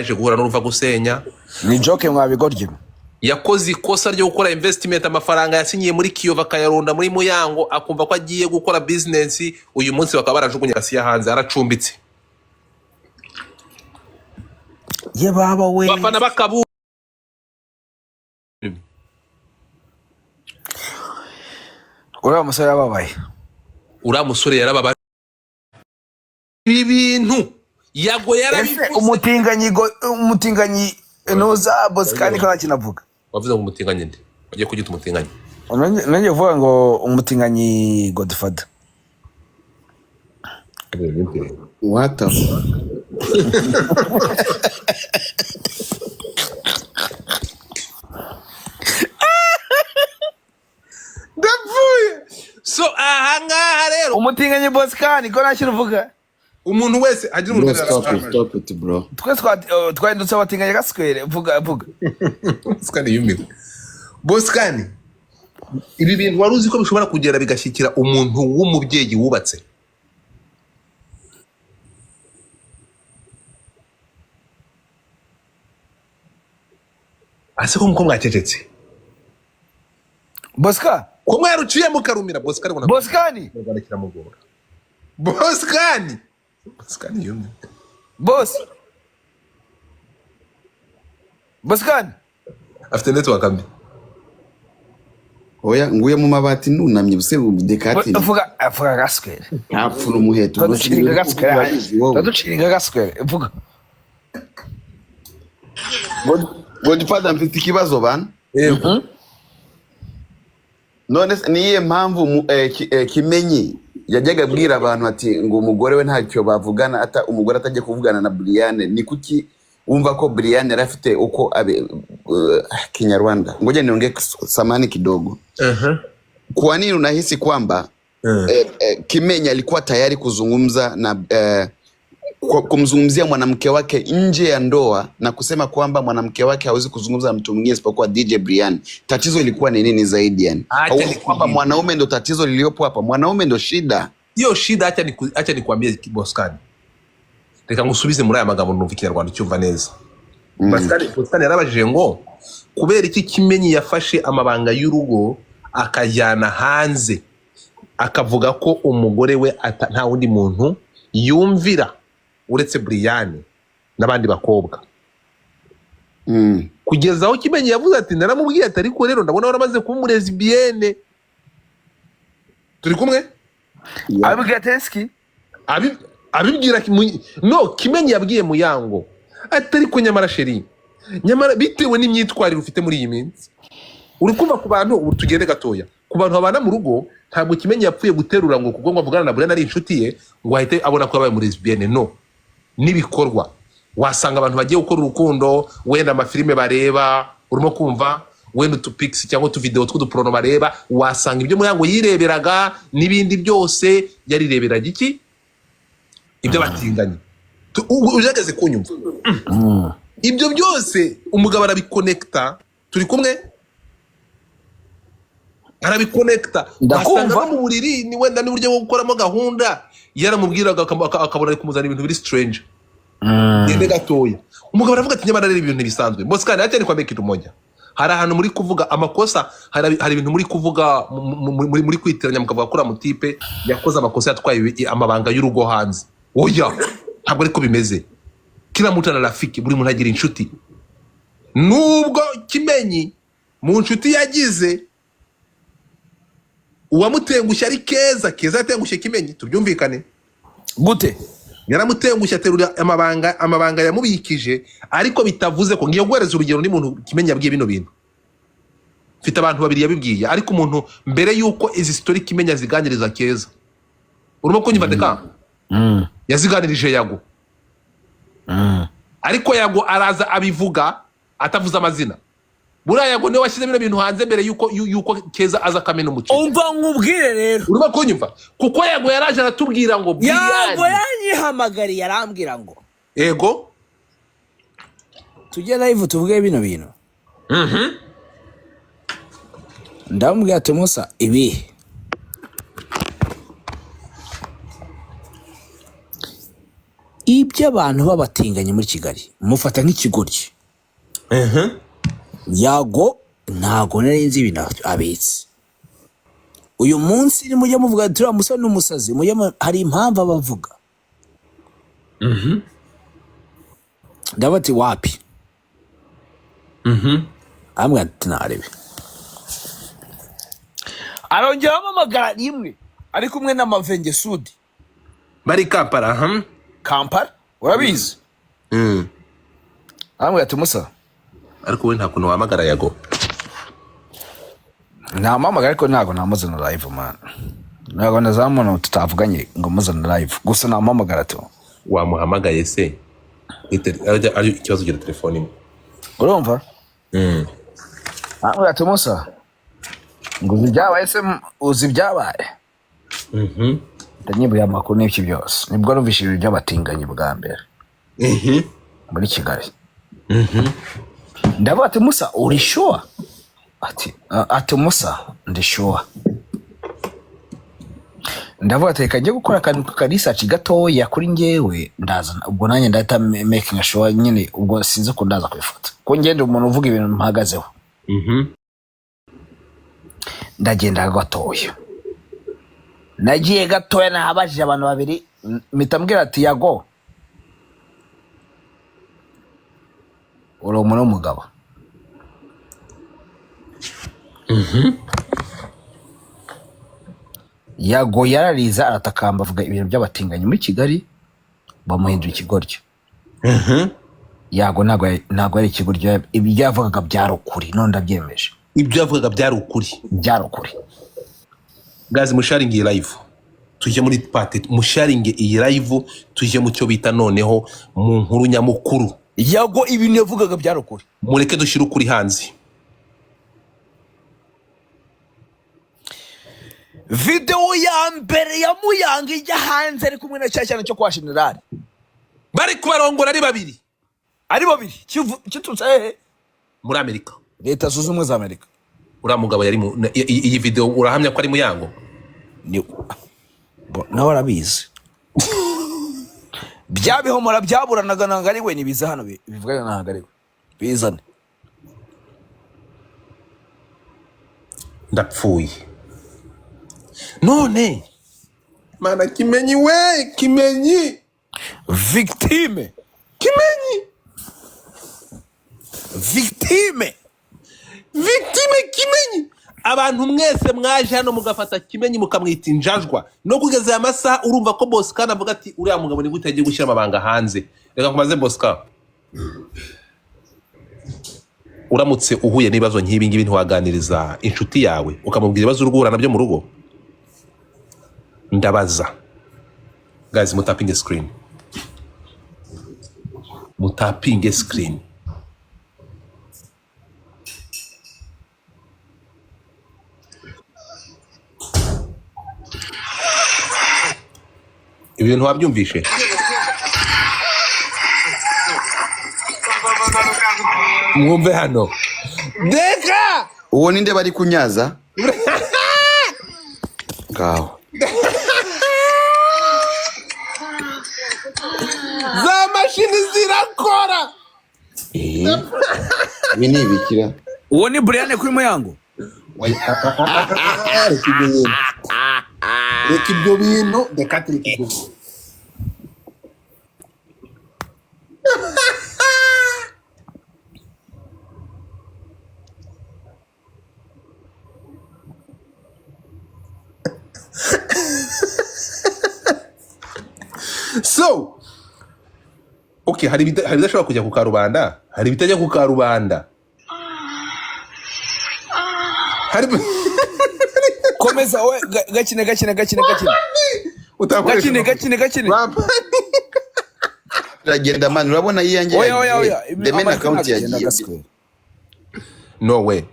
yaje guhura n'uruva gusenya. Ni joke mwabigorye. Yakoze ikosa ryo gukora investment amafaranga yasinyiye muri Kiyovu akayarunda muri Muyango akumva ko agiye gukora business. Uyu munsi bakaba barajugunya Asiya hanze aracumbitse. Ye baba we. Bafana bakabu. Uriya musore yababaye. Uriya musore yarababaye. Ibintu Yago yarabivuze. Umutinganyi noza Boskani ko nakinavuga. Wavuze ngo umutinganyi nde? Ugiye kugita umutinganyi. Nanjye vuga ngo umutinganyi Godfather. What the fuck? So ahangaha rero umutinganyi Boskani ko nakinavuga. Umuntu wese agira umuntu Stop it bro. Twese twahindutse abatinganyi gaswere vuga. Boskani yumiwe. Boskani ibi bintu wari uzi ko bishobora kugera bigashyikira umuntu w'umubyeyi wubatse. Ase ko muko mwacecetse. Boska Ko mwaruciye mukarumira Boskani bona. Boskani Bagana mugora. Boskani yumiwe. Boskani Afite network ambi. Oya nguye mu mabati nunamye buse budekati. Avuga gaswere. Ntapfura umuheto. Tuduciringa gaswere. Vuga. Godfather mfite ikibazo bana. None niye mpamvu Kimenyi yajyaga abwira abantu ati ngo umugore we ntacyo bavugana ata umugore atajye kuvugana na Brianne. Ni kuki umva ko Brianne yarafite uko Kinyarwanda? Ngoja niongee samani kidogo. Kwa nini unahisi kwamba Kimenyi alikuwa tayari kuzungumza na kumzungumzia mwanamke wake nje ya ndoa na kusema kwamba mwanamke wake hawezi kuzungumza na mtu mwingine isipokuwa DJ Brianne? Tatizo ilikuwa ni nini zaidi yani? Au kwamba mwanaume ndo tatizo liliopo hapa? Mwanaume ndo shida. Hiyo shida acha nikwambie Boskani. Reka ngusubize muri aya magambo numva Ikinyarwanda cyumva neza. Boskani yarabajije ngo kubera iki Kimenyi yafashe amabanga y'urugo akajyana hanze akavuga ko umugore we nta wundi muntu yumvira uretse Brianne n'abandi bakobwa. Kugeza aho Kimenyi yavuze ati naramubwiye ati ariko rero ndabona waramaze kuba lesbienne. Turi kumwe? Abibwira Teski? Abibwira no Kimenyi yabwiye Muyango ati ariko nyamara sheri, nyamara bitewe n'imyitwarire ufite muri iyi minsi uri kumva ku bantu ubu tugende gatoya ku bantu babana mu rugo ntabwo Kimenyi yapfuye guterura ngo kuko ngo avugana na Brianne ari inshuti ye ngo ahite abona ko yabaye muri lesbienne. No, nibikorwa wasanga abantu bagiye gukora urukundo wenda amafilime bareba urimo kumva wenda utupix cyangwa utuvideo tw'uduprono bareba wasanga ibyo Muyango yireberaga n'ibindi byose yarireberaga iki ibyo batinganye. Ujageze kunyumva ibyo byose umugabo arabiconnecta. Turi kumwe? Arabikonekta basanga mu buriri ni wenda ni buryo bwo gukoramo gahunda yaramubwiraga akabona ari kumuzana ibintu biri strange. Yende gatoya umugabo aravuga ati nyamara rero ibintu bisanzwe. Boskani ati kwa make tumoja hari ahantu muri kuvuga amakosa, hari ibintu muri kuvuga muri kwitiranya mukavuga ko ramutipe yakoze amakosa yatwaye amabanga y'urugo hanze. Oya ntabwo ariko bimeze. Kila mtu ana rafiki, buri muntu agira inshuti. Nubwo Kimenyi mu nshuti yagize uwamutengushye ari Keza yatengushye Kimenyi, tubyumvikane gute? Yaramutengushye aterura amabanga yamubikije, ariko bitavuze ko ngiye guhereza urugero ni muntu Kimenyi yabwiye bino bintu. Mfite abantu babiri yabibwiye, ariko umuntu mbere yuko izi story Kimenyi aziganiriza Keza urimo kunyumva deka yaziganirije Yago. Ariko Yago araza abivuga atavuze amazina. Buriya Yago niwe washyize bino bintu hanze mbere yuko Keza aza kamena umuco. Umva nkubwire rero urimo kunyumva kuko Yago yaraje aratubwira ngo Yago yanyihamagariye arambwira ngo ego tujye live tuvuge bino bintu. Ndamubwira ati Musa ibi ibyo ry'abantu b'abatinganyi muri Kigali mufata nk'ikigoryi. Yago ntago nari nzi ibintu abitse. Uyu munsi ni mujya muvuga turi musa n'umusazi hari impamvu abavuga. Ndabati wapi? Ambwa tunarebe. Arongera amamagara rimwe ari kumwe na Mavenge Sudi. Bari Kampala, Kampala? Urabizi? Ambwa tumusa. Ariko we nta kuntu wamagara Yago. Nta mamagara ariko ntago namuzana live man. Ntago nazamuna tutavuganye ngo muzana live. Gusa nta mamagara to. Wamuhamagaye se? Ari ikibazo gira telefone imwe. Urumva? Ambwa tumusa. Ngo byabaye se uzi byabaye. Ndanyibura amakuru n'iki byose. Nibwo numvishije by'abatinganye bwa mbere. Muri Kigali. Ndavuga ati Musa uri sure? Ati Musa ndi sure. Ndavuga ati kajye gukora akantu ka research gatoya kuri ngewe ndazana ubwo nanjye ndahita making sure nyine ubwo sinzi ko ndaza kwifata. Ko ngende umuntu uvuga ibintu mpagazeho. Ndagenda gatoya. Nagiye gatoya nahabajije abantu babiri mitambwira ati Yago uri umuntu w'umugabo. Yago yarariza aratakamba avuga ibintu by'abatinganyi muri Kigali bamuhindura ikigoryo. Yago ntago ari ikigoryo, ibyo yavugaga byari ukuri none ndabyemeje. Ibyo yavugaga byari ukuri. Byari ukuri. Guys, musharingi iyi live. Tuje muri party, musharingi iyi live tuje mu cyo bita noneho mu nkuru nyamukuru. Yago ibintu yavugaga byari ukuri. Mureke dushira ukuri hanze. Video ya mbere ya Muyanga ijya hanze ari kumwe na cyane cyo kwa General. Bari kubarongora ari babiri. Ari babiri. Kitutse muri Amerika. Leta Zunze Ubumwe za Amerika. Ura mugabo yari iyi video urahamya ko ari Muyango? Ni nawe arabizi. Byabihomora byaburanaga nanga ari we nibiza hano bivuga nanga ari we. Bizane. Ndapfuye. None mana Kimenyi we, Kimenyi victime. Kimenyi victime Kimenyi. Abantu mwese mwaje hano mugafata Kimenyi mukamwita injajwa no kugeza amasaha urumva ko Boscan avuga ati uriya mugabo ni gute yagiye gushyira amabanga hanze. Reka kumaze Boscan, uramutse uhuye n'ibibazo nk'ibi ngibi ntiwaganiriza inshuti yawe ukamubwira ibibazo urugura nabyo mu rugo? Ndabaza. Guys, mutapinge screen. Mutapinge screen. Ibintu wabyumvishe? Mwumve hano. Deka! Uwo ninde bari kunyaza? Ngaho. Za mashini zirakora. Ibi ni ibikira. Uwo ni Brian kuri Muyango. Reka ibyo bintu dekatirike ibyo. So, okay, hari bidashobora kujya ku karubanda, hari bitajya ku karubanda. Hari komeza we gakine. Gakine. Ragenda man, urabona yiyange. Oya. The main account yagiye. No way.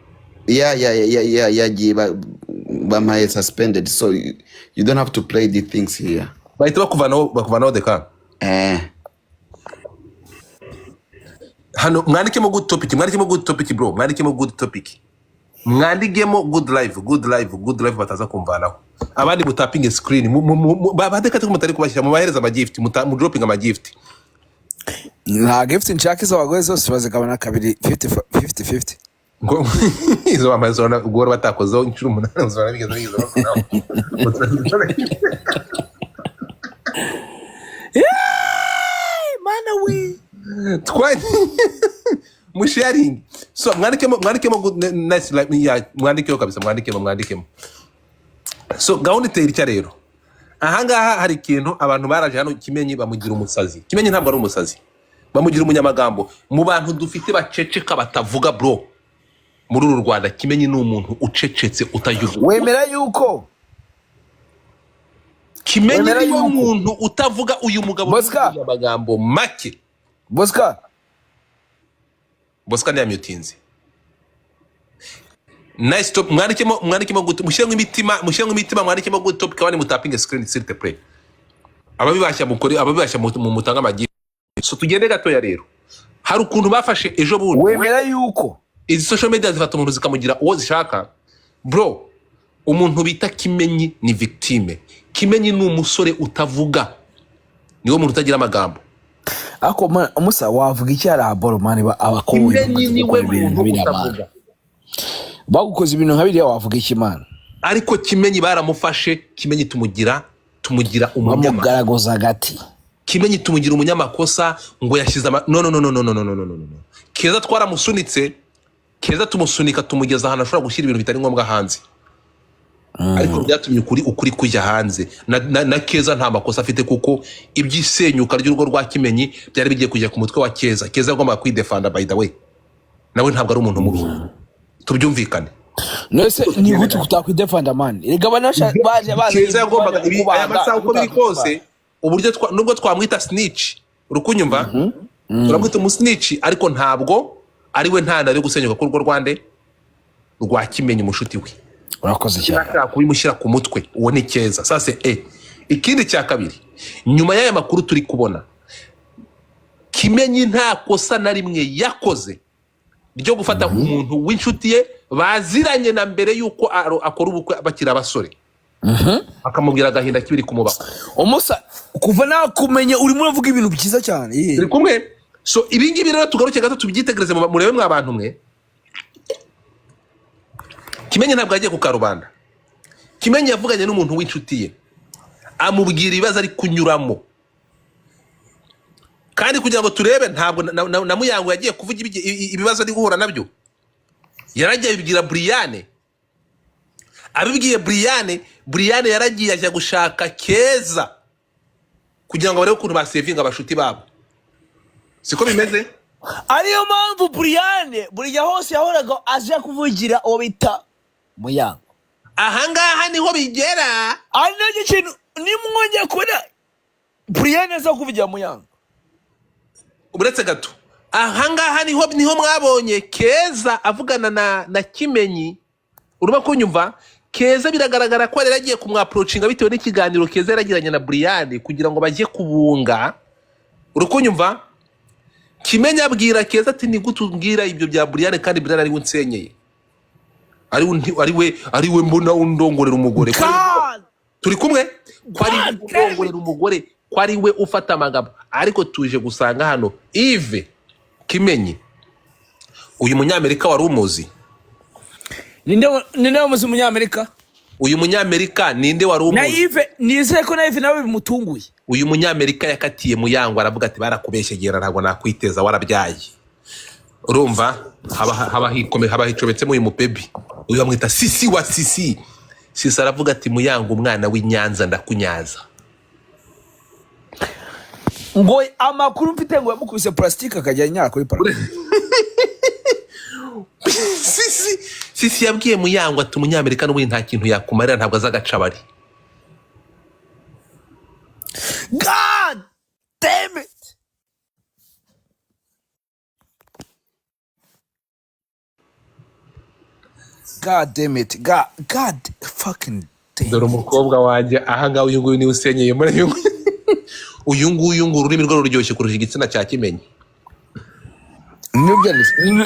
Yagiye bamaye suspended, so you don't have to play these things here. Bahita bakuvanaho deka. Hano mwandikemo good topic bro, mwandikemo good topic. Mwandikemo good live bataza kumvanaho. Abandi mutapinge screen, badeka tuko mutari kubashyira mu bahereza ama gift, mu dropping ama gift. nta gift nshaka izo abagore zose bazigabana kabiri 50-50 ngo izo amazona ubwo batakozeho inshuro 8 uzora bigeze bakora mana we twani musharing so mwandikemo nice like ya mwandikemo kabisa mwandikemo so gahunda itera icya rero ahangaha hari ikintu abantu baraje hano Kimenyi bamugira umusazi. Kimenyi ntabwo ari umusazi, bamugira umunyamagambo. Mu bantu dufite baceceka batavuga bro muri uru Rwanda, Kimenyi ni umuntu ucecetse utavuga. Wemera yuko Kimenyi ni umuntu utavuga, uyu mugabo amagambo make. Bosca ni yamutinze. Nice top, mwandikemo guto mushyiremo imitima mwandikemo guto topic abandi mutapinge screen s'il te plaît. Ababibashya mu mutanga amagi. So tugende gatoya rero. Hari ukuntu bafashe ejo bundi. Wemera yuko izi social media zifata umuntu zikamugira uwo zishaka. Bro, umuntu bita Kimenyi ni victime. Kimenyi ni umusore utavuga, niwo muntu utagira amagambo. Ako umusa wavuga iki ara boromani abakowe Kimenyi niwe muntu utavuga. Bagukoze ibintu nkabiriya wavuga iki mana? Ariko Kimenyi baramufashe, Kimenyi tumugira umunyamakosa agati. Kimenyi tumugira umunyamakosa ngo yashize no. Keza twaramusunitse, Keza tumusunika tumugeza ahantu ashobora gushyira ibintu bitari ngombwa hanze. Ariko byatumye ukuri kujya hanze. Na Keza nta makosa afite kuko ibyisenyuka ry'urugo rwa Kimenyi byari bigiye kujya ku mutwe wa Keza. Keza agomba kwidefanda by the way. Nawe ntabwo ari umuntu mubi. Tubyumvikane. Nese ni gute kutakwidefanda man? Erega baje Keza yagombaga aya masaha uko biri kose uburyo nubwo twamwita snitch. Urukunyumva? Turamwita umusnitch ariko ntabwo ari we ntanda yo gusenyuka ku rugo rwande rwa Kimenyi mushuti we. Urakoze cyane. Nashaka kubimushyira ku mutwe uwo ni Keza. Sasa ikindi cya kabiri, nyuma y'aya makuru turi kubona, Kimenyi nta kosa na rimwe yakoze ryo gufata umuntu w'inshuti ye baziranye na mbere yuko akora ubukwe bakira abasore. Akamubwira agahinda kibiri kumubako. Umusa kuva nakumenye urimo uravuga ibintu byiza cyane. Iri kumwe. So ibingibi rero tugaruke gato tubyitegereze murebe mwa abantu mwe. Kimenyi ntabwo agiye ku karubanda. Kimenyi yavuganye n'umuntu w'inshuti ye, amubwira ibibazo ari kunyuramo. Kandi kugira ngo turebe ntabwo na Muyango yagiye kuvuga ibibazo ari guhura nabyo. Yaragiye bibwira Briane. Abibwiye Briane yaragiye ajya gushaka Keza kugira ngo barebe ukuntu basevinga abashuti babo. Siko bimeze? Ariyo mpamvu Briane buriya hose yahoraga aje kuvugira uwo bita Muyango. Ahangaha niho bigera. Ari nacyo kintu nimwongeye kubona Briane aza kuvugira Muyango. Uretse gato, ahangaha niho mwabonye Keza avugana na Kimenyi. Uruma kunyumva? Keza biragaragara ko yaragiye kumwaproachinga bitewe n'ikiganiro Keza yaragiranye na Briane kugira ngo bajye kubunga. Urukunyumva? Kimenyi abwira Keza ati ni gute ubwira ibyo bya Briane kandi Briane ari unsenyeye. Ari we mbona undongorera umugore. Turi kumwe? Kwari undongorera umugore, kwari we ufata amagambo. Ariko tuje gusanga hano Yves Kimenyi, uyu munyamerika wari umuzi. Ninde umuzi munyamerika? Uyu munyamerika ninde wari umuzi? Na Yves nize ko na Yves nawe bimutunguye. Uyu munyamerika yakatiye Muyango aravuga ati barakubeshyegera ntabwo nakwiteza warabyaye. Urumva haba hicobetsemo uyu mubebi. Uyu bamwita Sisi wa Sisi. Sisi aravuga ati Muyango umwana w'Inyanza ndakunyaza. Ngo amakuru mfite ngo yamukubise plastique akajya nyara kuri parade. Sisi yabwiye Muyango ati umunyamerika n'ubundi nta kintu yakumarira ntabwo azagacabari. God damn it. God damn it. God fucking damn. Dore umukobwa wanjye ahangaha uyu nguyu niwe usenyeye muri uyu nguyu ururimi rwo ruryoshye kurusha igitsina cya Kimenyi.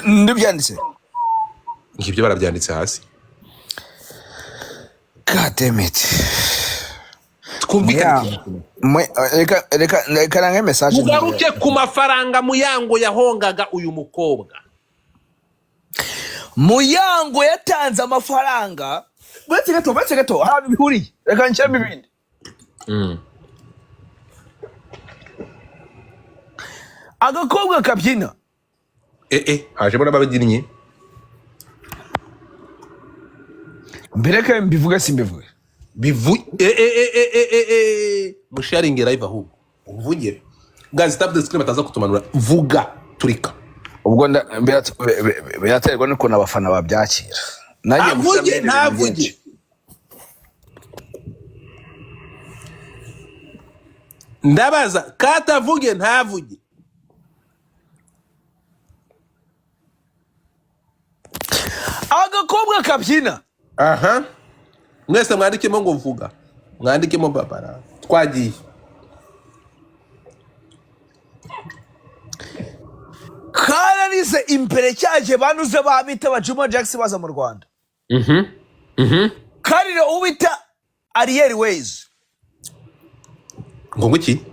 Ndibyanditse. Ngibyo barabyanditse hasi. God damn it. twumvikane. reka nange message Mugaruke ku mafaranga Muyango yahongaga uyu mukobwa. Muyango yatanze amafaranga betse gato ha bihuriye reka nshyiramo ibindi agakobwa kabyina hajemo n'ababyinnyi. mbere ko mbivuga simbivuge musharinge live ahubwo uvugire guys tap the screen bataza kutumanura vuga turika ubwo biraterwa n'ukuntu abafana babyakira nanjye avuge ntavuge ndabaza katavuge ntavuge agakobwa kabyina aha mwese mwandikemo ngo vuga mwandikemo babara twagiye kararize imbere cyaje banuze babita Juma Jackson baza mu Rwanda karire ubita Ariel Ways ngo nguki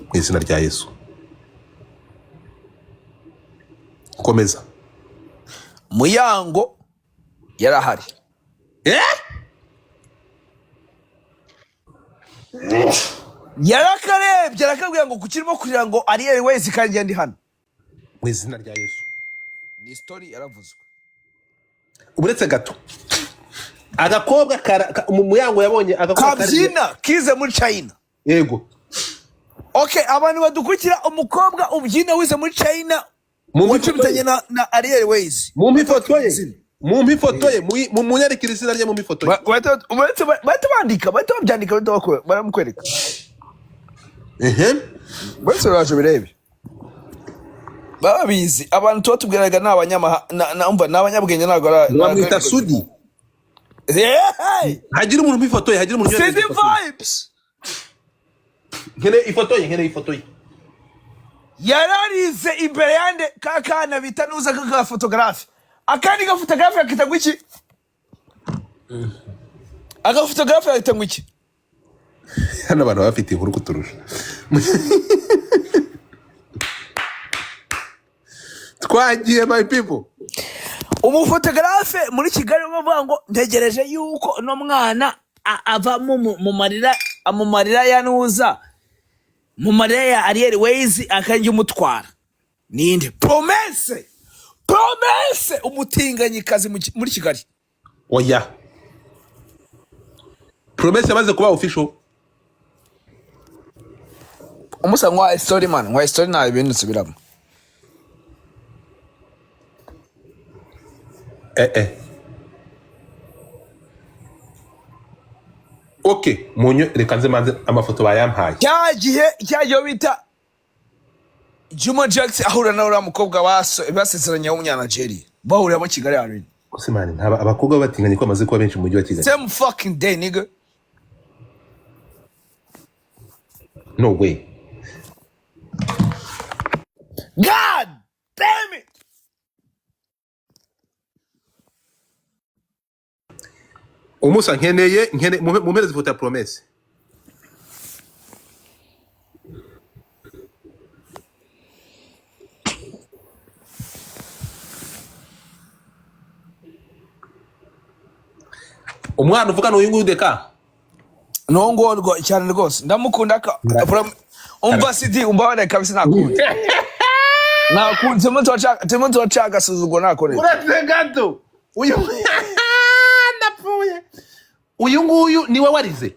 mu izina rya Yesu komeza. Muyango yarahari yarakarebye arakabwira ngo kukirimo kugira ngo Ariel Ways kandi ndi hano mu izina rya Yesu. ni story yaravuzwe Uburetse gato agakobwa Muyango yabonye agakobwa kabyina kize muri China. Yego. Okay, abantu badukurikira umukobwa ubyina wize muri China mucubitanye na Ariel Ways. Mu ifoto ye mu munyarikira izina rye mu ifoto ye. Bahita bandika bahita babyandika baramukwereka. Bose baje birebe babizi abantu tuba tubwiraga n'abanyabwenge ntabwo bamwita Sudi. Hagira umuntu mu ifoto ye hagira umuntu Sudi vibes. Nkene ifoto ye yararize imbere yande kakana bita nuza kaka photographe akandi ga photographe akita ngwiki aga photographe akita ngwiki hano abantu bafite inkuru kuturusha. Twagiye my people. Umufotographe muri Kigali bavuga ngo ntegereje yuko no mwana ava mu marira ya nuza mu marira ya Ariel Ways akanjye umutwara ninde Promesse umutinganyikazi muri Kigali. Oya Promesse yamaze kuba official. Umusangwa story man wa story na ibintu subiramo. Okay, munyo reka nze manze amafoto bayampaye. Cyagiye bita Juma Jackson ahura na ura mukobwa basezeranye w'umunyana Nigeria. Bahurira mu Kigali arena. Osimani ntaba abakobwa batinganye ko amaze kuba benshi mu mujyi wa Kigali. Same fucking day nigga. No way. God damn it. Umusa nkeneye mumereze ifoto ya Promesse. Umwana uvuga no uyu deka. No ngo cyane rwose ndamukunda ka umva CD umbabane kabisa nakunda. Nakunze muto wacaga suzugo nakore. Uretse gato. Uyu ndapfuye. Uyu nguyu niwe warize.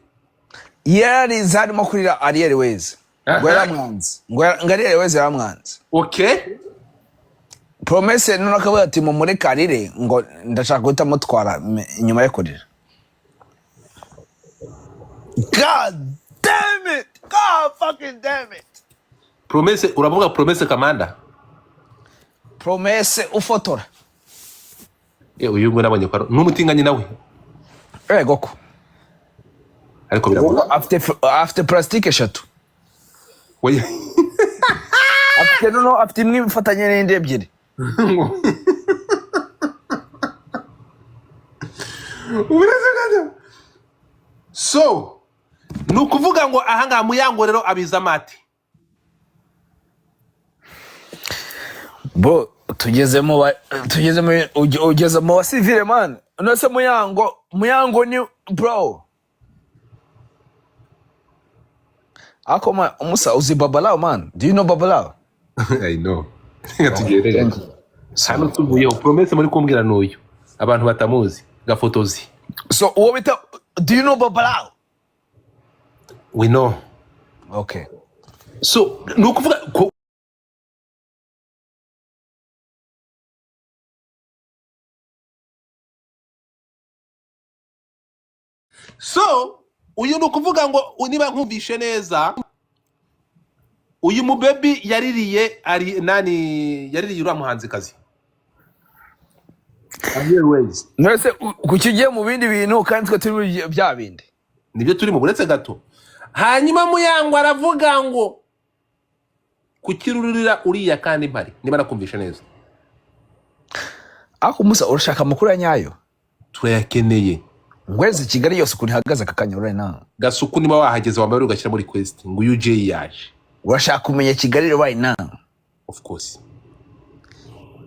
Yarize harimo kurira Ariel Ways. Ngo yaramwanze. Ngo Ariel Ways yaramwanze. Okay. Promesse none akavuga ati mu muri karire ngo ndashaka guhita mutwara inyuma yo kurira. God damn it. God fucking damn it. Promesse uravuga Promesse Kamanda. Promesse ufotora. Uyu ngo nabonye ko n'umutinganye nawe. Goko. Ariko biravuga after plastic eshatu. Oya. Afite imwe bifatanye n'indi ebyiri. So ni ukuvuga ngo ahangaha Muyango rero abiza mati. Bo ugeze mu civile man. Unase Muyango ni bro. Ako man, umusa uzi Babalao man. Do you know Babalao? I know. Tugere. Hano tuvuye promesse muri kumbwira n'uyu. Abantu batamuzi gafotozi. So do you know Babalao? We know. Okay. So ni ukuvuga so uyu ni ukuvuga ngo niba nkumvishe neza uyu mubebi yaririye yaririye uriya muhanzikazi Airways. Nese kukigiye mu bindi bintu kandi twe turi bya bindi. Nibyo turi mu buretse gato. Hanyuma Muyango aravuga ngo kukirurira uriya kandi mpari niba nakumvishe neza. Ako musa urashaka amakuru ya nyayo? Turayakeneye. Ngweze Kigali yose kuri hagaze kakanyura na. Gasuku niba wahageze wambaye ugashyira muri request ngo UJ yaje. Urashaka kumenya Kigali right now? Of course.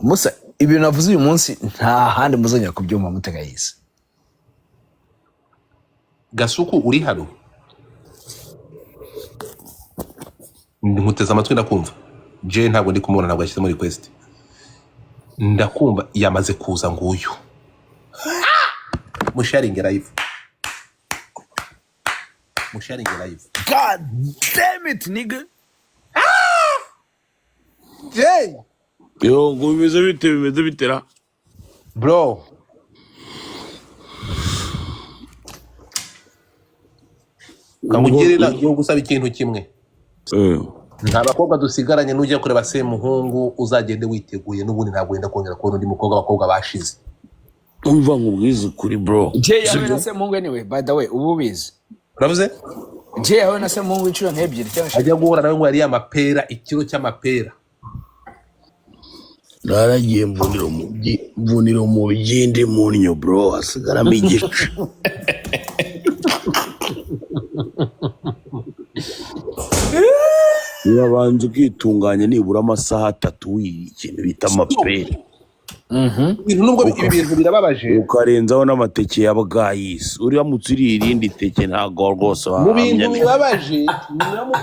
Musa ibintu navuze uyu munsi nta handi muzongera kubyumva mutega yise. Gasuku uri hano. Nkuteza amatwi ndakumva. Je ntabwo ndi kumubona ntabwo yashyize muri request. Ndakumva yamaze kuza nguyu. Musharing live. Musharing live. God damn it nigga. Jay. Yo, bimeze bitera. Bro. Kamugirira yo gusaba ikintu kimwe. Nta bakobwa dusigaranye n'ujya kureba Semuhungu uzagende witeguye n'ubundi ntabwo wenda kongera kubona undi mukobwa abakobwa bashize. Umva nkubwiza kuri bro. Je yawe na Semuhungu anyway by the way ububizi. Uravuze? Je yawe na Semuhungu inshuro nk'ebyiri cyangwa ajya guhura nawe ngo yari amapera ikiro cy'amapera. Naragiye mbunira mu byindi munyo bro asigaramo igice. Yabanze kwitunganya nibura amasaha 3 ikintu bita amapera. Nubwo ibintu birababaje ukarenzaho n'amateke ya bwayisi uramutse uri irindi teke ntago rwose mu bintu bibabaje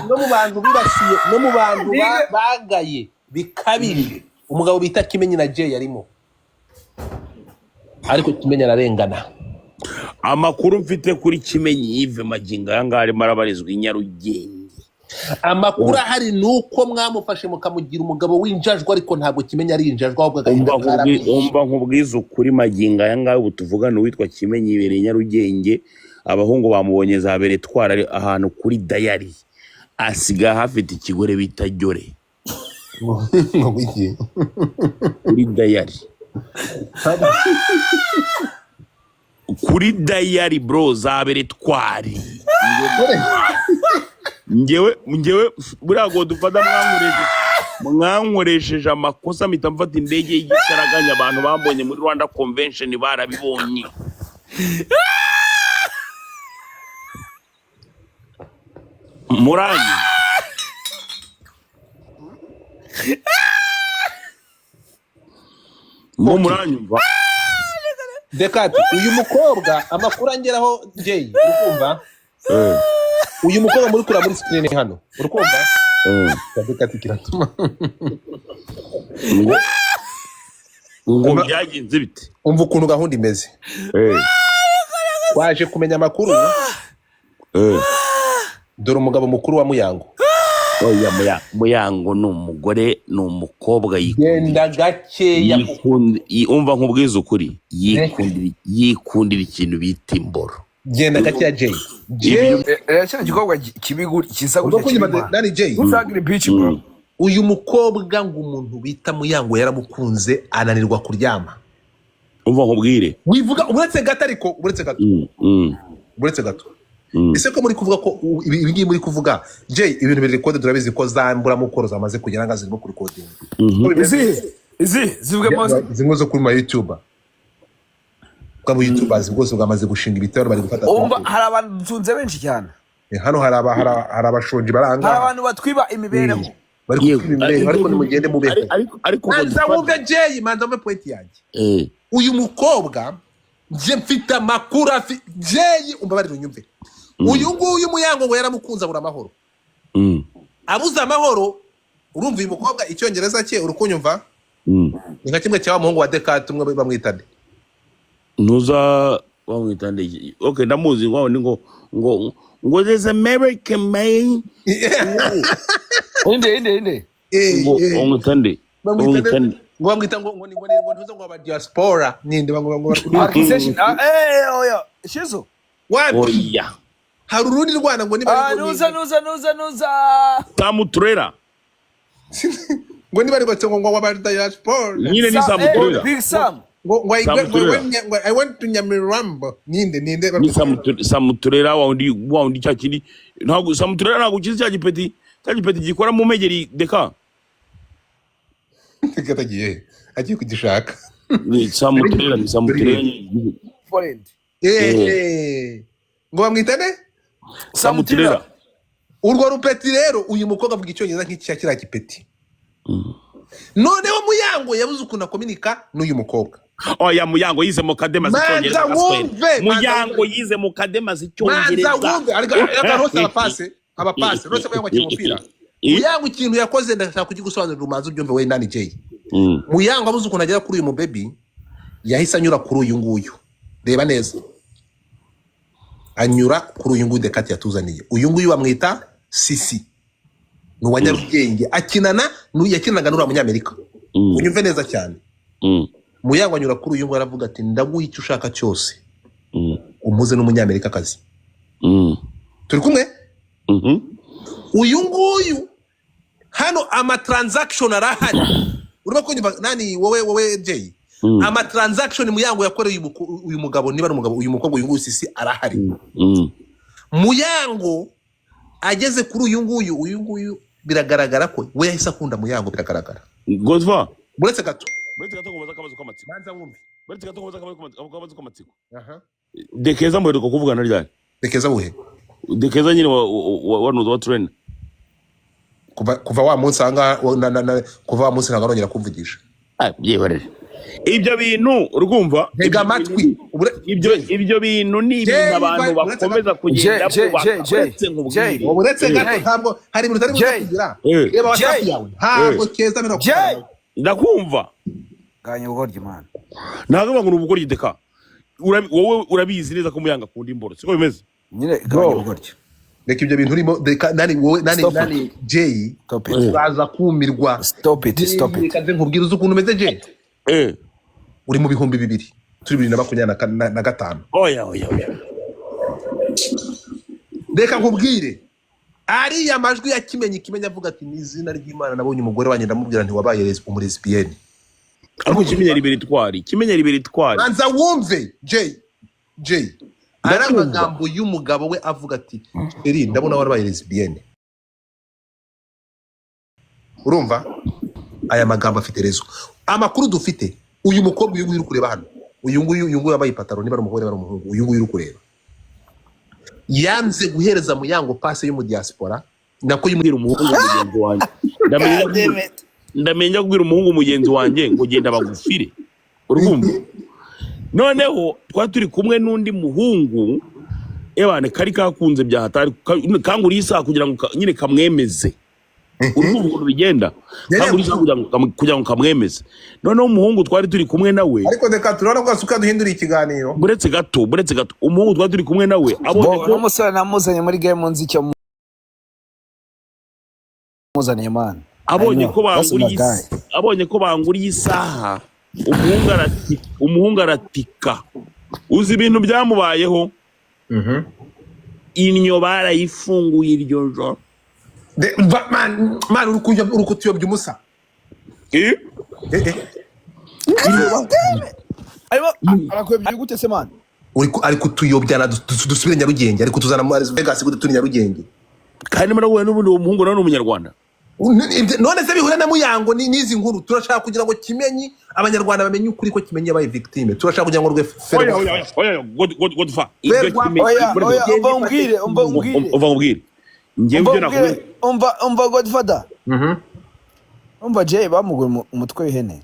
no mu bantu bibasiye no mu bantu bagaye bikabije umugabo bita Kimenyi na Jay yarimo ariko Kimenyi ararengana. Amakuru mfite kuri Kimenyi Yves Magingo yanga arimo arabarizwa inyarugenge. Amakuru ahari nuko mwamufashe mukamugira umugabo w'injajwa ariko ntabwo Kimenyi ari injajwa ahubwo umba nkubwiza ukuri Magingo yanga ubu tuvugana witwa Kimenyi ibereye Nyarugenge abahungu bamubonye zabere twara ahantu kuri dayari asiga hafite ikigore bita Jore kuri dayari kuri dayari bro zabere twari ngewe burago dufata mwankoresheje amakosa mpita mfata indege y'igitaraganya abantu bambonye muri Rwanda Convention barabibonye. Muranyi muranyumva Dekati uyu mukobwa amakuru angeraho Jay urukumva uyu mukobwa muri kura muri screen hano urukumva Dekati kiratuma ngo byagenze bite umva ukuntu gahunda imeze waje kumenya amakuru dore umugabo mukuru wa Muyango oya Muyango n'umugore n'umukobwa yikunda gakeya umva nkubwiza ukuri yikundira ikintu bita imboro genda gakeya Jay cyane gikobwa kibiguri kisa gutya nani Jay uzagire beach bro. Uyu mukobwa ngo umuntu bita Muyango yaramukunze ananirwa kuryama. Umva nkubwire wivuga uretse gato ariko uretse gato ese ko muri kuvuga ko ibingiye muri kuvuga Jay ibintu biri code turabizi ko zambura mukoro zamaze kugera ngazi zirimo kuri code izi zivuga mose zimwe zo kuri YouTube kwa mu YouTubers bwose bwamaze gushinga ibitaro bari gufata umva hari abantu tunze benshi cyane hano hari abashonji hari baranga abantu batwiba imibereho. bari Yego. kutwiba imibereho ariko nimugende mubeho. ariko manza wumve Jay, manza wumve point yanjye. Uyu mukobwa nje mfite amakuru Jay, umbabarira unyumve. Uyu nguyu Muyango ngo yaramukunze abura amahoro. Abuze amahoro, urumva uyu mukobwa icyongereza cye urukunyumva? Ni nka kimwe cya wa muhungu wa Decat umwe bamwitade. Nuza bamwitande. Okay, ndamuzi ngo there's American man. Inde. Ngo ngutande. Ngo bamwita ngo ntuze ngo aba diaspora ninde ngo Accusation. Oya. Shizo. wapi? Oya. Hari urundi rwana ngo niba Nuza. Samuturera. ngo niba ari ngo aba diaspora. Nyine ni Samuturera. Big Sam. Ngo I went to Nyamirambo. Ninde Ni Samuturera wa undi cyakiri. Ntago Samuturera ntago kizi cyagipeti. Cyagipeti gikora mu megeri deka. Katagiye agiye kugishaka. Ni Samuturera. Foreign. Ngo bamwitane Samuturera. urwo rupeti rero uyu mukobwa avuga icyongereza nk'iki kiriya gipeti. Noneho Muyango yabuze ukuntu akominika n'uyu mukobwa. Oya Muyango yize mu kadema z'icyongereza. Muyango yize mu kadema z'icyongereza. Manza wumve ariko rose abapase rose Muyango akimupira. Muyango ikintu yakoze ndashaka kugigusobanurira umanze ubyumve we nani Jay. Muyango abuze ukuntu agera kuri uyu mubebi yahise anyura kuri uyu nguyu. Reba neza. Anyura kuri uyu nguyu Decat yatuzaniye. Uyu nguyu bamwita Sisi. Ni uwa Nyarugenge yakinanaga n'uriya Munyamerika. Unyumve neza cyane. Muyango anyura kuri uyu nguyu aravuga ati ndaguha icyo ushaka cyose. Umuze n'Umunyamerika kazi. Turi kumwe? Uyu nguyu hano ama transaction arahari. Urimo kunyumva nani wowe Jay? Ama transaction Muyango yakoreye uyu mugabo niba ari umugabo uyu mukobwa uyu nguyu Sisi arahari. Muyango ageze kuri uyu nguyu biragaragara ko we yahise akunda Muyango biragaragara. Godva. Buretse gato kubaza akabazo k'amatsiko. manza wumve. Buretse gato kubaza akabazo k'amatsiko. Aha. Dekeza mweruka kuvugana ryari? Dekeza buhe? Dekeza nyine wa train. Kuva wa munsi kuva wa munsi ntagarongera kumvugisha. Yebarere. Ibyo bintu urumva Ntega amatwi. Ibyo bintu ni ibintu abantu bakomeza kugenda Uretse gato ntabwo hari ibintu utari kugira. Reba WhatsApp yawe. Ntabwo keza mero. Ndakumva. Ganye ubugoryi man. Ntabwo ngo ubugoryi Deka. Wowe urabizi neza ko Muyanga akunda imboro. Siko bimeze? Nyine ganye ubugoryi. Reka ibyo bintu urimo nani Jay uraza kumirwa. Stop it. Reka nkubwira ukuntu umeze Jay. Uri mu bihumbi 2 turi 2025. Oya. Reka nkubwire ari amajwi ya Kimenyi avuga ati ni izina ry'Imana nabonye umugore wanjye ndamubwira nti wabaye umulesbienne. Ariko Kimenyi liberi twari. Manza wumve Jay. Ari amagambo y'umugabo we avuga ati eri ndabona warabaye lesbienne. Urumva aya magambo afite rezo. Amakuru dufite uyu mukobwa uyu nguyu uri kureba hano. Uyu nguyu yabaye pataro niba ari umugore bari umuhungu. Uyu nguyu uri kureba. Yanze guhereza Muyango passe yo mu diaspora nako yumubwira umuhungu mugenzi wanjye. Ndamenya kubwira umuhungu mugenzi wanjye ngo genda bagufire. Urumva? Noneho turi kumwe n'undi muhungu ebane kari kakunze bya hatari kanguri isa kugira ngo nyine kamwemeze. Urumva ukuntu bigenda kanguri isa kugira ngo kamwemeze. Noneho umuhungu turi kumwe nawe ariko Deka turabona ko asuka duhindura ikiganiro. Buretse gato umuhungu turi kumwe nawe abonye ko umusore namuzanye muri game nzicyo muzanye man. Abonye ko banguriye isaha umuhungu aratika. Uzi ibintu byamubayeho? Inyo barayifunguye iryo joro. Man urukutuyobya umusa. Arakwebye gute se man? Ari kutuyobya dusubire Nyarugenge ari kutuzana muri Vegas gute turi Nyarugenge. Kandi mara wowe n'ubundi uwo muhungu nawe n'umunyarwanda. none se bihure na Muyango n'izi nkuru turashaka kugira ngo Kimenyi abanyarwanda bamenye ukuri ko Kimenyi yabaye victime turashaka kugira ngo rwe oya godfa umbwire njyewe ibyo nakubwiye umva Godfather umva Jay bamuguye umutwe w'ihene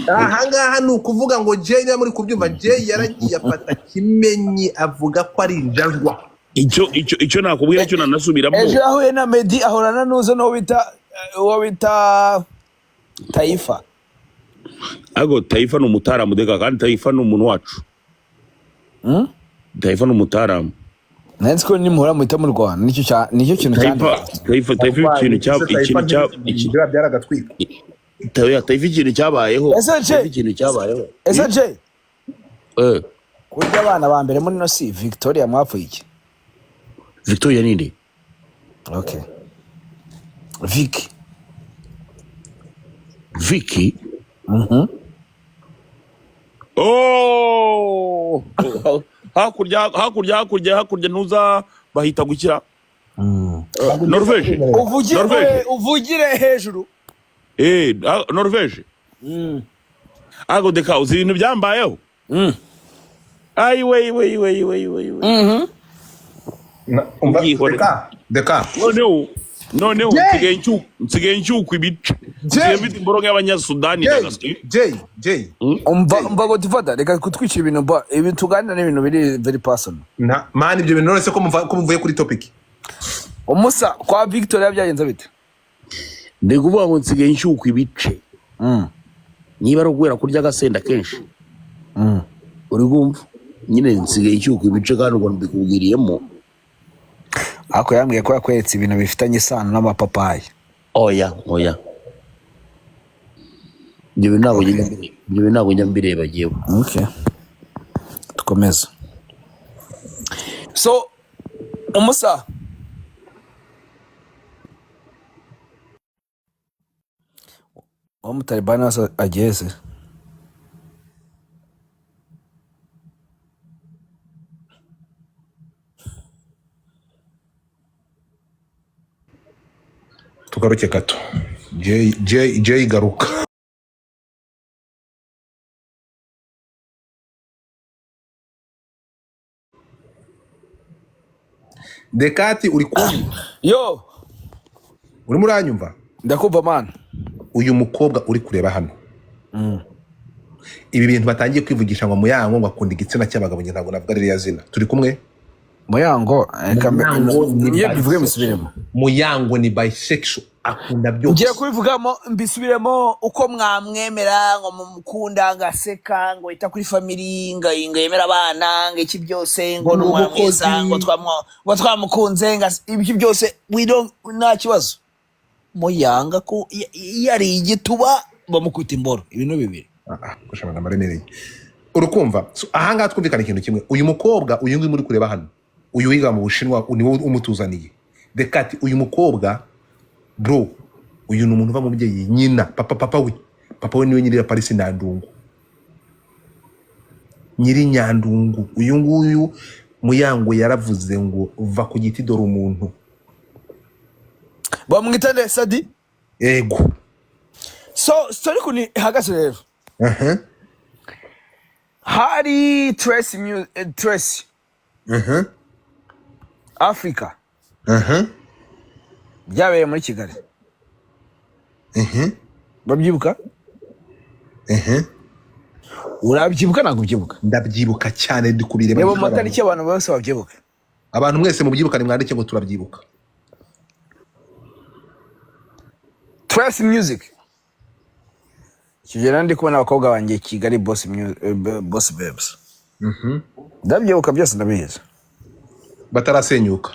ahangaha ni ukuvuga ngo Jay niba muri kubyumva Jay yaragiye afata Kimenyi avuga ko ari injajwa icyo nakubwira cyo nanasubiramo ejo yahuye na Meddy ahorana n'uzo n'uwo bita Taifa Taifa ni umutaramu deka kandi Taifa ni umuntu wacu Taifa ni umutaramu nanzi ko nimuhora muhita mu Rwanda nicyo kintu cyane Taifa ikintu byaragatwika Taifa ikintu cyabayeho ese Jay kurya abana ba mbere muri no si Victoria mwapfuye iki Victoria ninde okay Vicky hakurya ntuza bahita gukira Norvege uvugire hejuru Norvege ago deka uzi ibintu byambayeho ayi we deka noneho nsigaye nshyukwa ibice nsigaye mfite imboro y'abanyasudani Jay umva Godfather reka kutwicira ibintu tuganira n'ibintu biri very personal man ibyo bintu none se ko muvuye kuri topic umusa kwa Victoria byagenze bite ndego uvuga ngo nsigaye nshyukwa ibice niba ari ukubera kurya agasenda kenshi uri kumva nyine nsigaye nshyukwa ibice kandi ubwo mbikubwiriyemo ako yambwiye ko yakweretse ibintu bifitanye isano n'amapapayi oya ibyo ntabwo njya mbireba jewe okay tukomeza so umusa uwo mutalibani wese ageze tugaruke gato Jay garuka Dekati uri kumva yo urimo uranyumva ndakumva man uyu mukobwa uri kureba hano ibi bintu batangiye kwivugisha ngo Muyango ngo akunda igitsina cy'abagabo nge ntabwo navuga ririya zina turi kumwe Muyango niyo bivuge musubiremo Muyango ni bisexual akunda byose ngiye kubivugamo mbisubiremo uko mwamwemera ngo mumukunda ngaseka ngo ita kuri family ngo yemera abana ngo iki byose ngo n'umwamwiza ngo twamukunze ibyo byose we don't nta kibazo Muyanga ko yari igituba bamukuta imboro ibintu bibiri kushaka amaremereye urukumva ahanga twumvikana ikintu kimwe uyu mukobwa uyu ngi muri kureba hano uyu wiga mu Bushinwa ni wowe umutuzaniye Dekati uyu mukobwa bro uyu ni umuntu uva mu mubyeyi nyina papa we niwe nyiri Paris Nyandungu nyiri Nyandungu uyu nguyu Muyango yaravuze ngo va ku giti dore umuntu bamwita nde Sadi ego so story kuni hagase rero hari Trace Africa byabereye muri Kigali babyibuka urabyibuka ntabwo ubyibuka ndabyibuka cyane ndikubireba reba amatariki abantu bose babyibuka abantu mwese mubyibuka ni mwandike ngo turabyibuka Trace Music kigera ndi kubona abakobwa banjye Kigali Boss Babes ndabyibuka byose ndabizi batarasenyuka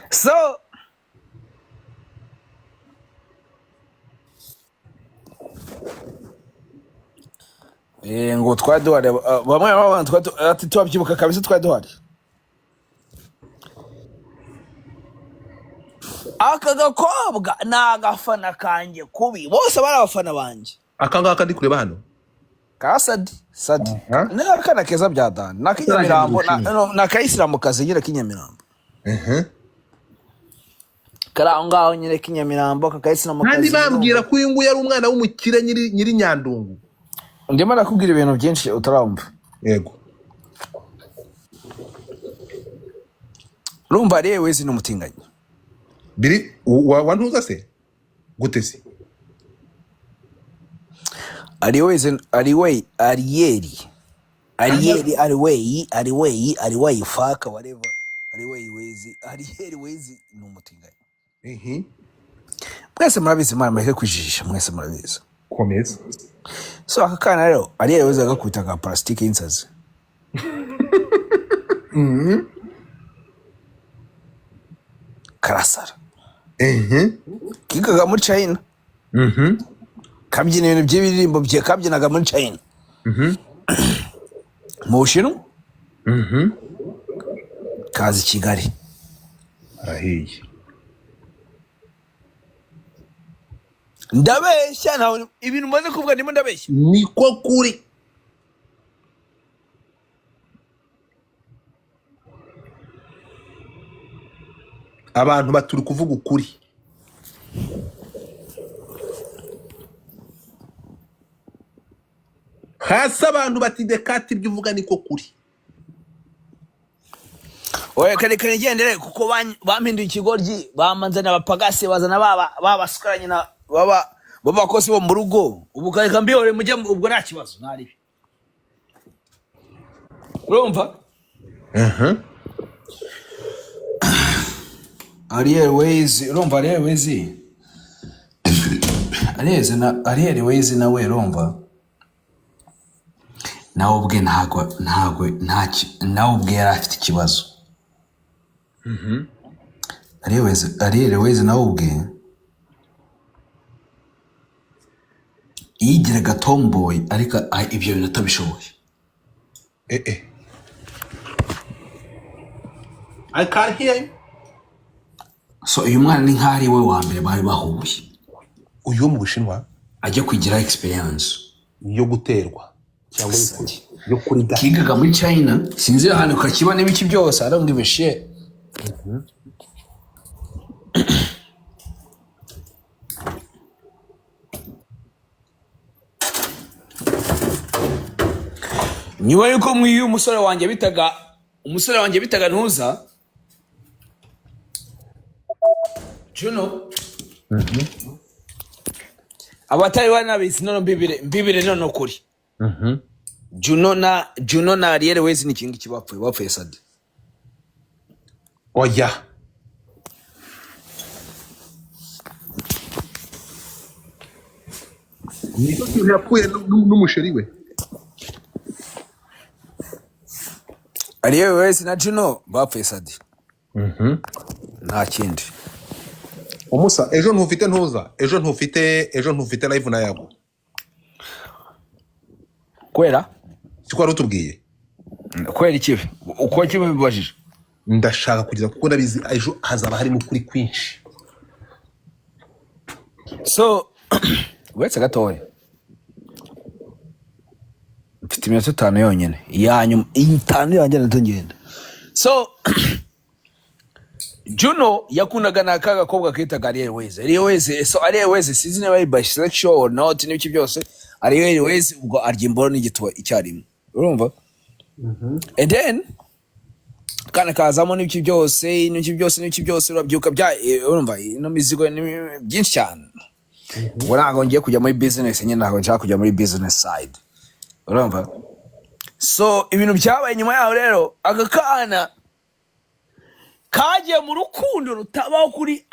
so ngo twaduhari bamwe ati twabyibuka kabisa twaduhari aka gakobwa ni agafana kanjye kubi bose bari abafana banjye aka ngaka ndi kureba hano ka Sadi ni akana keza bya dani ni ak'inyamirambo ni akayisilamu kazi nyine k'inyamirambo kari aho ngaho nyine k'inyamirambo kakahise no mu kandi kazi bambwira ko uyu nguyu ari umwana w'umukire nyiri Nyandungu. ndimo nakubwira ibintu byinshi utarumva. Yego. Urumva Ariel Ways ni umutinganyi. Biri wantuza se gute se? Ariel Ways fuck whatever. Ariel Ways ni umutinganyi. Mwese murabizi mwana mwese kwijijisha mwese murabizi. Komeza. So aka kana rero Ariel Ways agakubita ka plastic y'insazi. Karasara. Kigaga muri China. Kabyina ibintu by'ibiririmbo bye kabyinaga muri China. Mu Bushinwa. Kazi Kigali. Arahiye. Ndabeshya nawe ibintu maze kuvuga ndimo ndabeshya. Niko kuri. Abantu baturi kuvuga ukuri. Hasi abantu batidekati ibyo uvuga niko kuri. Oya kare gendere kuko bampinduye ikigoryi bamanzana abapagasi bazana babasukaranye na babakozi bo mu rugo ubu kareka mbihore mujye ubwo nta kibazo ntari. Urumva? Ariel Ways, urumva Ariel Ways? Ariel Ways nawe urumva? Nawe ubwe nawe ubwe yari afite ikibazo. Ariel Ways nawe ubwe yigiraga tomboy ariko ibyo bintu atabishoboye. I can't hear you. So uyu mwana ni nk'ari we wa mbere bari bahuye. Uyu mu Bushinwa ajya kugira experience yo guterwa cyangwa yo kuri da. Kigaga muri China sinzi ahantu kakiba n'ibiki byose I don't give a shit. Nyuma yuko mwiyu umusore wanjye bitaga Ntuza Juno abatari banabizi none mbibire none kuri Juno na Ariel Ways ni kingi kibapfuye Sadi. Oya. Niko yapfuye n'umusheri we. Ariel Ways na Juno bapfuye Sadi. Nta kindi. Umusa ejo ntufite Ntuza, ejo ntufite live na Yago. Kwera? Siko arutubwiye. Kwera ikibe. Uko kibe bibajije. Ndashaka kugeza kuko ndabizi ejo hazaba harimo kuri kwinshi. So wetse gatoya. Mfite iminota 5 yonyene. Yanyuma 5 yanjye natongenda. So Juno yakundaga nakaga kobwa kitaga Ariel Ways. Ariel Ways sinzi niba ari bisexual or not n'ibiki byose. Ariel Ways ubwo arya imboro n'igitwa icyarimwe. Urumva? And then kana kazamo n'ibiki byose urabyuka urumva ino mizigo ni byinshi cyane. Ubwo ntago ngiye kujya muri business nyine ntago nshaka kujya muri business side. Urumva? So ibintu byabaye nyuma yaho rero agakana kaje mu rukundo rutabaho kuri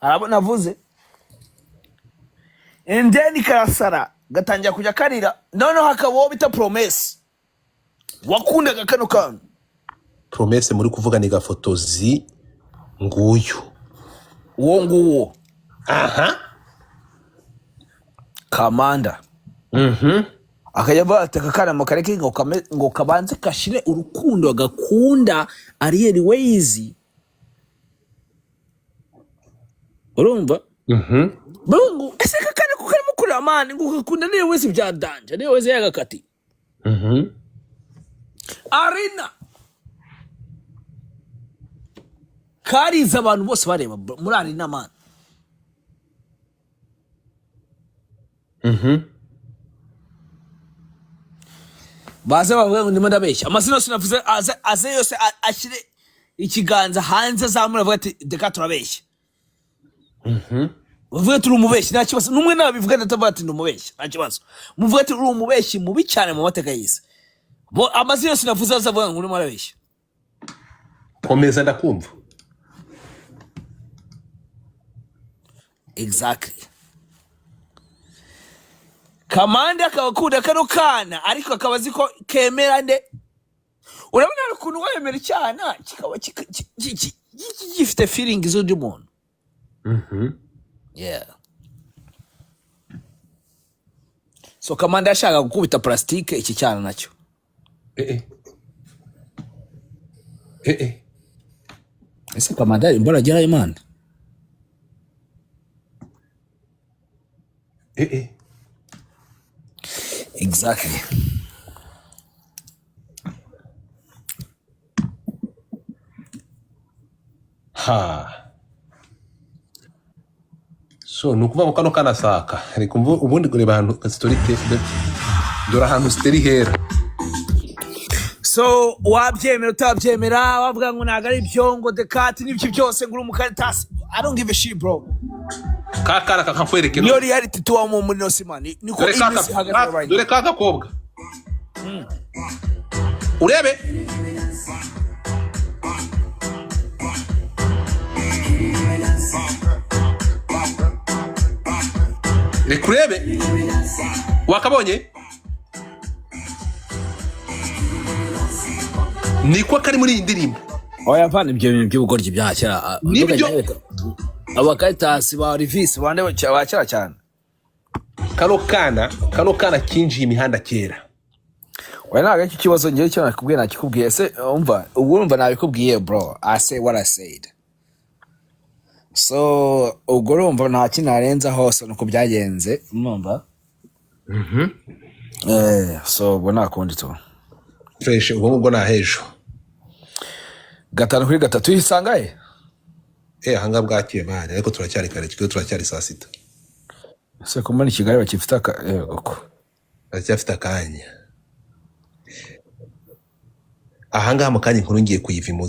arabona avuze and then karasara gatangira kujya karira noneho hakabaho bita Promesse wakundaga kano kantu. Promesse muri kuvuga ni gafotozi nguyu nguwo Kamanda akajya bataka kana makareke ngo kabanze kashire urukundo agakunda Ariel Ways. Urumva? Bongo ese kakana ko karimo kuri mani ngo gakunda Ariel Ways byadanje Ariel Ways yagakati. Arina kariza abantu bose bareba muri arena man. Baze bavuga ngo ndimo ndabeshya amazina yose navuze aze yose ashire ikiganza hanze zamura avuga ati deka turabeshya. Bavuga turi umubeshyi nta kibazo numwe nabivuga ndatavuga ati ndumubeshyi nta kibazo muvuga ati uri umubeshyi mubi cyane mu mateka y'isi bo amazina yose navuze azavuga ngo ndimo ndabeshya. Komeza ndakumva. Exactly. Kamande akabakunda kano kana ariko akabazi ko kemera nde. Urabona ukuntu wemera cyana kikaba gifite feeling z'undi muntu. Yeah. So Kamande ashaka gukubita plastique iki cyana nacyo. Ese Kamande imbora gira Imana. Exactly. So nukuva ngo kano kana saka ariko ubundi kureba ahantu story dora ahantu story hera. So wabyemera utabyemera wavuga ngo naga ari byongo the cat n'ibyo byose nguru mu Caritas. I don't give a shit bro. Kakana kakakwereke niyo reality tuwa mu muri Nosimani niko imisi hagati right. Dore kaka kobwa. Urebe Rekurebe wakabonye niko kari muri iyi ndirimbo. Oya vana ibyo bintu by'ubugoryi byakera abakayitasi ba Rivisi bande bakera cyane. Kano kana kinjiye imihanda kera. Oya naga iki kibazo ngiye cyo nakubwiye nakikubwiye se umva ubwo nabikubwiye bro. I say what I said. So ubwo urumva nta kinarenza hose nuko byagenze umva. So ubwo nakundi to fresh ubwo na hejo 5 kuri 3 isangaye hanga bwakiye bane ariko turacyari kare kigo turacyari saa 6. Se ko muri Kigali bakifita uko aracyafita kanya ahanga mu kanya inkuru ngiye kuyiva imuzi.